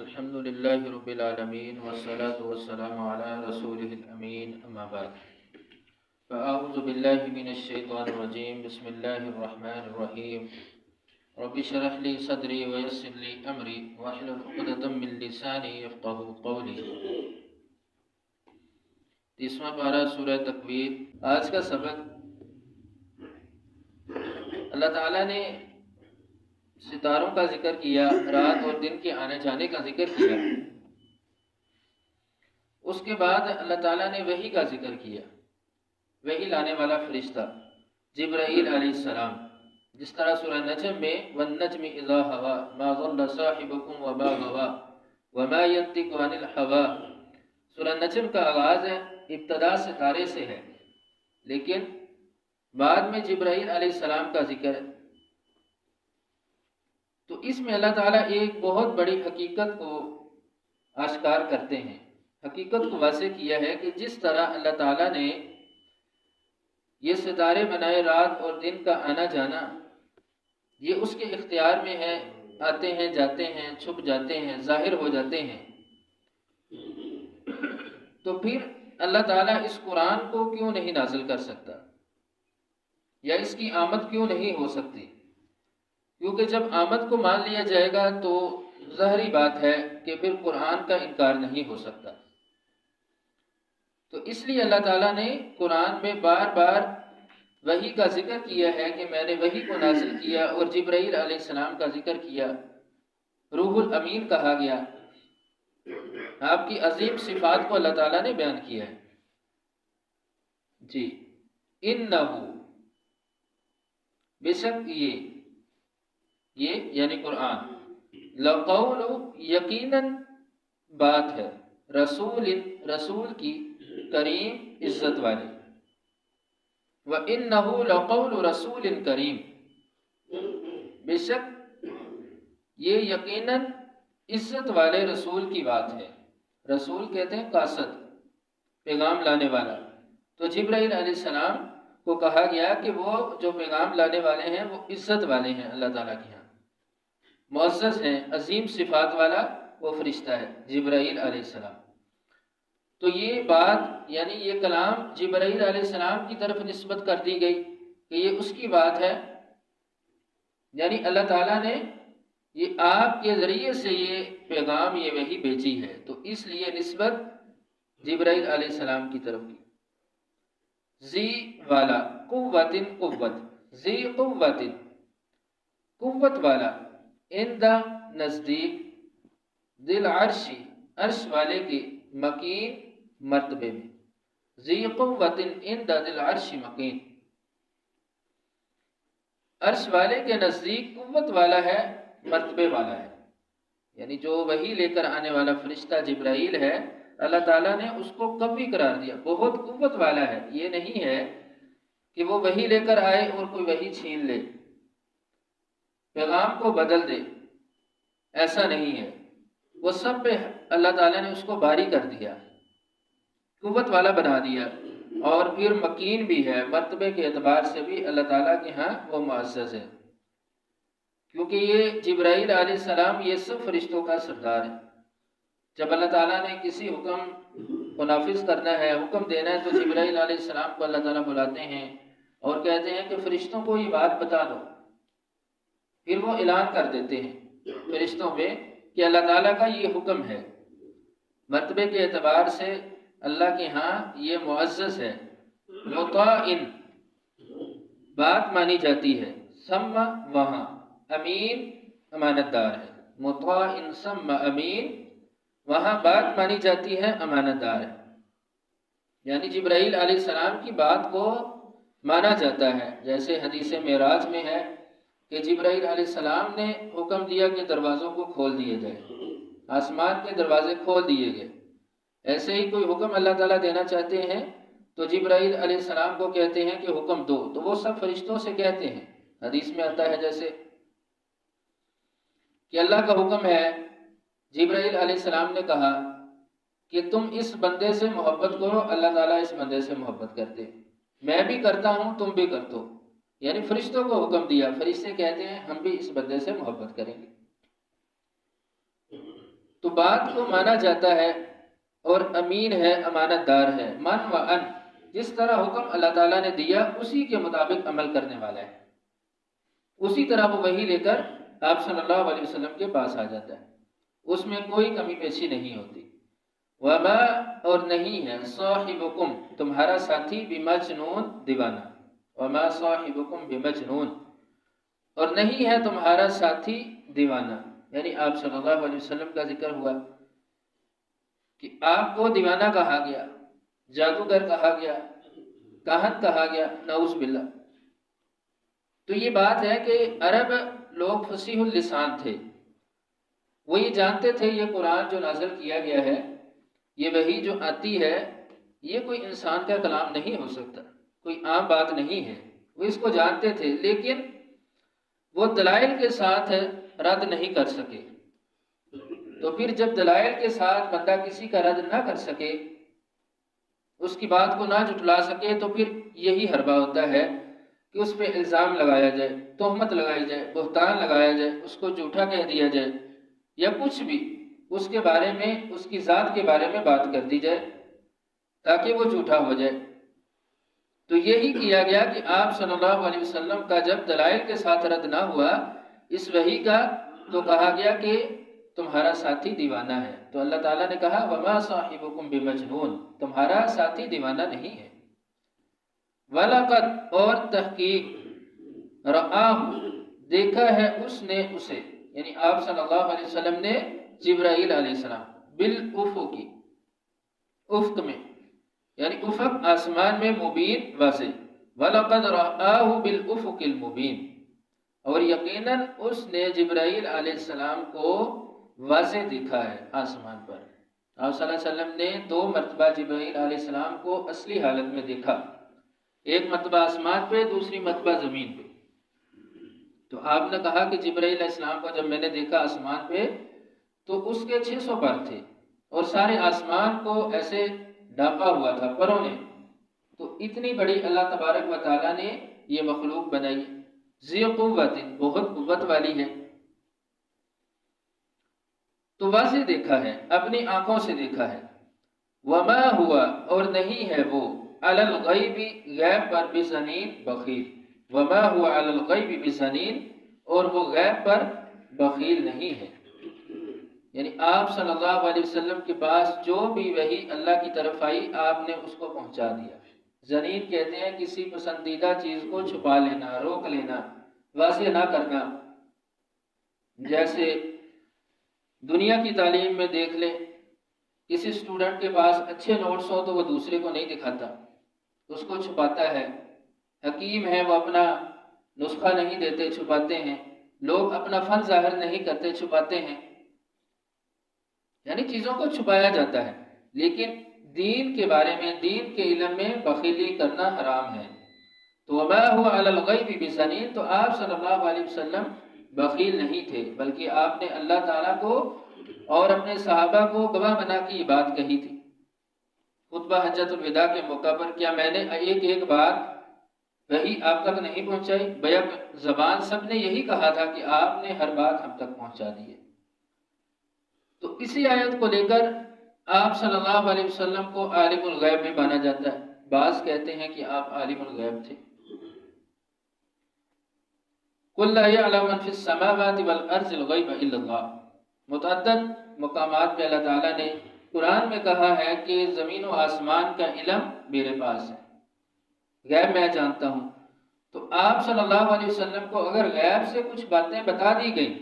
الحمد لله رب العالمين والصلاة والسلام على رسوله الأمين أما بعد فأعوذ بالله من الشيطان الرجيم بسم الله الرحمن الرحيم رب اشرح لي صدري ويسر لي أمري واحلل عقدة من لساني يفقهوا قولي 30واں پارہ سورہ تکویر۔ آج کا سبق اللہ تعالیٰ نے ستاروں کا ذکر کیا، رات اور دن کے آنے جانے کا ذکر کیا، اس کے بعد اللہ تعالیٰ نے وحی کا ذکر کیا، وحی لانے والا فرشتہ جبرائیل علیہ السلام، جس طرح سورہ نجم میں وَالنَّجْمِ إِذَا هَوَى مَا ضَلَّ صَاحِبُكُمْ وَمَا غَوَى وَمَا يَنطِقُ عَنِ الْهَوَى۔ سورہ نجم کا آغاز ہے، ابتدا ستارے سے ہے، لیکن بعد میں جبرائیل علیہ السلام کا ذکر ہے۔ تو اس میں اللہ تعالیٰ ایک بہت بڑی حقیقت کو آشکار کرتے ہیں، حقیقت کو واضح کیا ہے کہ جس طرح اللہ تعالیٰ نے یہ ستارے بنائے، رات اور دن کا آنا جانا یہ اس کے اختیار میں ہے، آتے ہیں جاتے ہیں، چھپ جاتے ہیں، ظاہر ہو جاتے ہیں، تو پھر اللہ تعالیٰ اس قرآن کو کیوں نہیں نازل کر سکتا، یا اس کی آمد کیوں نہیں ہو سکتی؟ کیونکہ جب آمد کو مان لیا جائے گا تو ظاہری بات ہے کہ پھر قرآن کا انکار نہیں ہو سکتا۔ تو اس لیے اللہ تعالیٰ نے قرآن میں بار بار وحی کا ذکر کیا ہے کہ میں نے وحی کو نازل کیا، اور جبرائیل علیہ السلام کا ذکر کیا، روح الامین کہا گیا، آپ کی عظیم صفات کو اللہ تعالیٰ نے بیان کیا ہے۔ جی، انہو، بے شک یہ یعنی قرآن، لقول، یقیناً بات ہے، رسول کی، کریم، عزت والی، وَإِنَّهُ لَقَوْلُ رَسُولٍ كَرِيمٍ، بے شک یہ یقیناً عزت والے رسول کی بات ہے۔ رسول کہتے ہیں قاصد، پیغام لانے والا۔ تو جبرائیل علیہ السلام کو کہا گیا کہ وہ جو پیغام لانے والے ہیں وہ عزت والے ہیں، اللہ تعالیٰ کے ہاں معزز ہیں، عظیم صفات والا وہ فرشتہ ہے جبرائیل علیہ السلام۔ تو یہ بات یعنی یہ کلام جبرائیل علیہ السلام کی طرف نسبت کر دی گئی کہ یہ اس کی بات ہے، یعنی اللہ تعالیٰ نے یہ آپ کے ذریعے سے یہ پیغام، یہ وحی بھیجی ہے، تو اس لیے نسبت جبرائیل علیہ السلام کی طرف کی۔ ذی والا، قوتن، قوت، ذی قوتن، قوت والا، اندہ، نزدیک، ذل عرشی، عرش والے کے، مکین، مرتبے میں، ذی قوتن عند ذی العرش مکین، عرش والے کے نزدیک قوت والا ہے، مرتبے والا ہے، یعنی جو وحی لے کر آنے والا فرشتہ جبرائیل ہے، اللہ تعالیٰ نے اس کو قوی قرار دیا، بہت قوت والا ہے۔ یہ نہیں ہے کہ وہ وحی لے کر آئے اور کوئی وحی چھین لے، پیغام کو بدل دے، ایسا نہیں ہے، وہ سب پہ اللہ تعالیٰ نے اس کو باری کر دیا، قوت والا بنا دیا، اور پھر مکین بھی ہے، مرتبے کے اعتبار سے بھی اللہ تعالیٰ کے ہاں وہ معزز ہے، کیونکہ یہ جبرائیل علیہ السلام یہ سب فرشتوں کا سردار ہے۔ جب اللہ تعالیٰ نے کسی حکم کو نافذ کرنا ہے، حکم دینا ہے، تو جبرائیل علیہ السلام کو اللہ تعالیٰ بلاتے ہیں اور کہتے ہیں کہ فرشتوں کو یہ بات بتا دو، پھر وہ اعلان کر دیتے ہیں فرشتوں میں کہ اللہ تعالیٰ کا یہ حکم ہے، مرتبے کے اعتبار سے اللہ کے ہاں یہ معزز ہے، مطاعن، بات مانی جاتی ہے، سم، وہاں، امین، امانت دار ہے، مطاعن سم امین، وہاں بات مانی جاتی ہے، امانت دار ہے، یعنی جبرائیل علیہ السلام کی بات کو مانا جاتا ہے۔ جیسے حدیث معراج میں ہے کہ جبرائیل علیہ السلام نے حکم دیا کہ دروازوں کو کھول دیے جائے، آسمان کے دروازے کھول دیے گئے۔ ایسے ہی کوئی حکم اللہ تعالیٰ دینا چاہتے ہیں تو جبرائیل علیہ السلام کو کہتے ہیں کہ حکم دو، تو وہ سب فرشتوں سے کہتے ہیں۔ حدیث میں آتا ہے جیسے کہ اللہ کا حکم ہے، جبرائیل علیہ السلام نے کہا کہ تم اس بندے سے محبت کرو، اللہ تعالیٰ اس بندے سے محبت کرتے، میں بھی کرتا ہوں، تم بھی کر دو، یعنی فرشتوں کو حکم دیا، فرشتے کہتے ہیں ہم بھی اس بندے سے محبت کریں گے۔ تو بات کو مانا جاتا ہے اور امین ہے، امانت دار ہے، من و ان، جس طرح حکم اللہ تعالیٰ نے دیا اسی کے مطابق عمل کرنے والا ہے، اسی طرح وہ وہی لے کر آپ صلی اللہ علیہ وسلم کے پاس آ جاتا ہے، اس میں کوئی کمی پیشی نہیں ہوتی۔ وما، اور نہیں ہے، صاحبکم، تمہارا ساتھی، بمجنون، دیوانہ، وما صاحبکم بمجنون، اور نہیں ہے تمہارا ساتھی دیوانہ، یعنی آپ صلی اللہ علیہ وسلم کا ذکر ہوا کہ آپ کو دیوانہ کہا گیا، جادوگر کہا گیا، کاہن کہا گیا، نعوذ باللہ۔ تو یہ بات ہے کہ عرب لوگ فصیح اللسان تھے، وہ یہ جانتے تھے یہ قرآن جو نازل کیا گیا ہے، یہ وحی جو آتی ہے، یہ کوئی انسان کا کلام نہیں ہو سکتا، کوئی عام بات نہیں ہے، وہ اس کو جانتے تھے، لیکن وہ دلائل کے ساتھ رد نہیں کر سکے۔ تو پھر جب دلائل کے ساتھ بندہ کسی کا رد نہ کر سکے، اس کی بات کو نہ جھٹلا سکے، تو پھر یہی حربہ ہوتا ہے کہ اس پہ الزام لگایا جائے، تہمت لگائی جائے، بہتان لگایا جائے، اس کو جھوٹا کہہ دیا جائے، یا کچھ بھی اس کے بارے میں، اس کی ذات کے بارے میں بات کر دی جائے تاکہ وہ جھوٹا ہو جائے۔ تو یہی کیا گیا کہ آپ صلی اللہ علیہ وسلم کا جب دلائل کے ساتھ رد نہ ہوا اس وحی کا، تو کہا گیا کہ تمہارا ساتھی دیوانہ ہے۔ تو اللہ تعالیٰ نے کہا وما صاحبکم بمجنون، تمہارا ساتھی دیوانہ نہیں ہے۔ وَلَقَدْ، اور تحقیق، رآہ، دیکھا ہے اس نے اسے، یعنی آپ صلی اللہ علیہ وسلم نے جبرائیل علیہ السلام، بالافق، افق میں، یعنی افق آسمان میں، مبین، واضح، وَلَقَدْ رآہ بالافق المبین، اور یقیناً اس نے جبرائیل علیہ السلام کو واضح دیکھا ہے آسمان پر۔ آپ صلی اللہ علیہ وسلم نے 2 مرتبہ جبرائیل علیہ السلام کو اصلی حالت میں دیکھا، ایک مرتبہ آسمان پہ، دوسری مرتبہ زمین پہ۔ تو آپ نے کہا کہ جبرائیل علیہ السلام کو جب میں نے دیکھا آسمان پہ تو اس کے 600 پر تھے، اور سارے آسمان کو ایسے ڈھانپا ہوا تھا پروں نے۔ تو اتنی بڑی اللہ تبارک و تعالیٰ نے یہ مخلوق بنائی، ذی قوت، بہت قوت والی ہے۔ تو واضح دیکھا ہے، اپنی آنکھوں سے دیکھا ہے۔ وما ہوا، اور نہیں ہے وہ، علی الغیب، غیب پر، بظنین، بخیل، وما ہوا علی الغیب بظنین، اور وہ غیب پر بخیل نہیں ہے۔ یعنی آپ صلی اللہ علیہ وسلم کے پاس جو بھی وحی اللہ کی طرف آئی آپ نے اس کو پہنچا دیا۔ ظنین کہتے ہیں کسی پسندیدہ چیز کو چھپا لینا، روک لینا، واضح نہ کرنا۔ جیسے دنیا کی تعلیم میں دیکھ لیں، کسی اسٹوڈنٹ کے پاس اچھے نوٹس ہو تو وہ دوسرے کو نہیں دکھاتا، اس کو چھپاتا ہے۔ حکیم ہے، وہ اپنا نسخہ نہیں دیتے، چھپاتے ہیں۔ لوگ اپنا فن ظاہر نہیں کرتے، چھپاتے ہیں، یعنی چیزوں کو چھپایا جاتا ہے۔ لیکن دین کے بارے میں، دین کے علم میں بخیلی کرنا حرام ہے۔ تو وما هو علی الغیب بظنین، تو آپ صلی اللہ علیہ وسلم بخیل نہیں تھے، بلکہ آپ نے اللہ تعالیٰ کو اور اپنے صحابہ کو گواہ بنا کے یہ بات کہی تھی۔ خطبہ حجۃ الوداع کے موقع پر کیا میں نے ایک ایک بات وہی آپ تک نہیں پہنچائی؟ بیک زبان سب نے یہی کہا تھا کہ آپ نے ہر بات ہم تک پہنچا دی ہے۔ تو اسی آیت کو لے کر آپ صلی اللہ علیہ وسلم کو عالم الغیب میں مانا جاتا ہے۔ بعض کہتے ہیں کہ آپ عالم الغیب تھے۔ قُلْ لَا يَعْلَمُ مَنْ فِي السَّمَاوَاتِ وَالْأَرْضِ الْغَيْبَ إِلَّا اللَّهُ، متعدد مقامات پہ اللہ تعالیٰ نے قرآن میں کہا ہے کہ زمین و آسمان کا علم میرے پاس ہے، غیب میں جانتا ہوں۔ تو آپ صلی اللہ علیہ وسلم کو اگر غیب سے کچھ باتیں بتا دی گئیں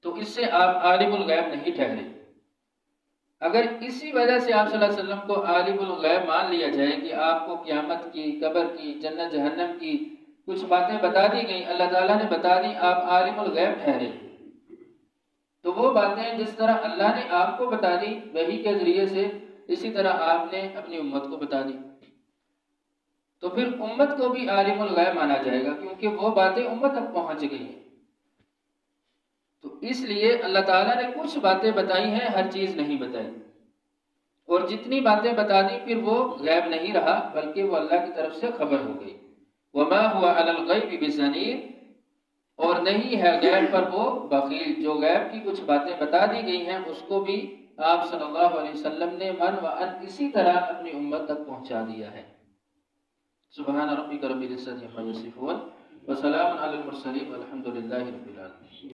تو اس سے آپ عالم الغیب نہیں ٹھہرے۔ اگر اسی وجہ سے آپ صلی اللہ علیہ وسلم کو عالم الغیب مان لیا جائے کہ آپ کو قیامت کی، قبر کی، جنت جہنم کی کچھ باتیں بتا دی گئیں، اللہ تعالیٰ نے بتا دی، آپ عالم الغیب ٹھہرے، تو وہ باتیں جس طرح اللہ نے آپ کو بتا دی وحی کے ذریعے سے، اسی طرح آپ نے اپنی امت کو بتا دی، تو پھر امت کو بھی عالم الغیب مانا جائے گا، کیونکہ وہ باتیں امت تک پہنچ گئی ہیں۔ تو اس لیے اللہ تعالیٰ نے کچھ باتیں بتائی ہیں، ہر چیز نہیں بتائی، اور جتنی باتیں بتا دی پھر وہ غیب نہیں رہا بلکہ وہ اللہ کی طرف سے خبر ہو گئی۔ وما هو علی الغیب بظنین، اور نہیں ہے غیب پر وہ بخیل۔ جو غیب کی کچھ باتیں بتا دی گئی ہیں اس کو بھی آپ صلی اللہ علیہ وسلم نے من و ان اسی طرح اپنی امت تک پہنچا دیا ہے۔ سبحان ربک رب العزت عما یصفون وسلام علی المرسلین والحمد للہ رب العالمین۔